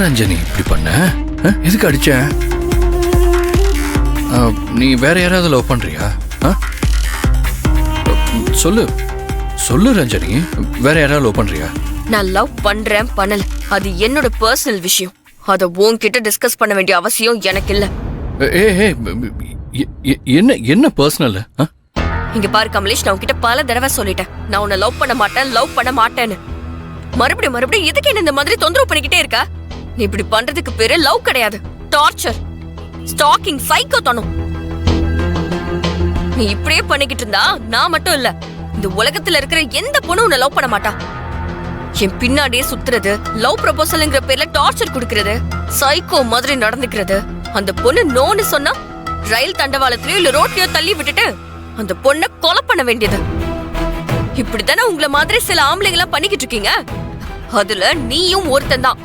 ரஞ்சனி இப்படி பண்ண? எதுக்கு அடிச்ச? நீ வேற யாராவது லவ் பண்றியா? சொல்லு சொல்லு ரஞ்சனி, வேற யாராவது லவ் பண்றியா? நான் லவ் பண்றேன் பண்ணல, அது என்னோட பர்சனல் விஷயம். அத உன்கிட்ட டிஸ்கஸ் பண்ண வேண்டிய அவசியம் எனக்கு இல்ல. என்ன என்ன பர்சனல்? இங்க பாரு கமலேஷ், நான் உன்கிட்ட பல தடவை சொல்லிட்டேன், நான் உன்னை லவ் பண்ண மாட்டேன்னு. மறுபடியும் எதுக்கு என்ன இந்த மாதிரி தொந்தரவு பண்ணிக்கிட்டே இருக்க? நீ இப்படி பண்றதுக்கு பேரு லவ் கிடையாது, டார்ச்சர், ஸ்டாக்கிங், சைக்கோத்தனம். நீ இப்படியே பண்ணிக்கிட்டு இருந்தா நான் மட்டும் இல்ல, இந்த உலகத்துல இருக்கிற எந்த பொண்ணும் உன்னை லவ் பண்ண மாட்டா. என் பின்னாடியே சுத்துறது, லவ் ப்ரொபோசல்ங்கிற பேர்ல டார்ச்சர் கொடுக்கறது, சைக்கோ மாதிரி நடந்துக்கிறது. அந்த பொண்ணு நோன்னு சொன்னா ரயில் தண்டவாளத்திலயோ இல்ல ரோட்லயோ தள்ளி விட்டுட்டு அந்த பொண்ணை கொலை பண்ண வேண்டியது. இப்படித்தானே உங்களை மாதிரி சில ஆம்பளைங்களா பண்ணிக்கிட்டு இருக்கீங்க. அதுல நீயும் ஒருத்தன் தான்.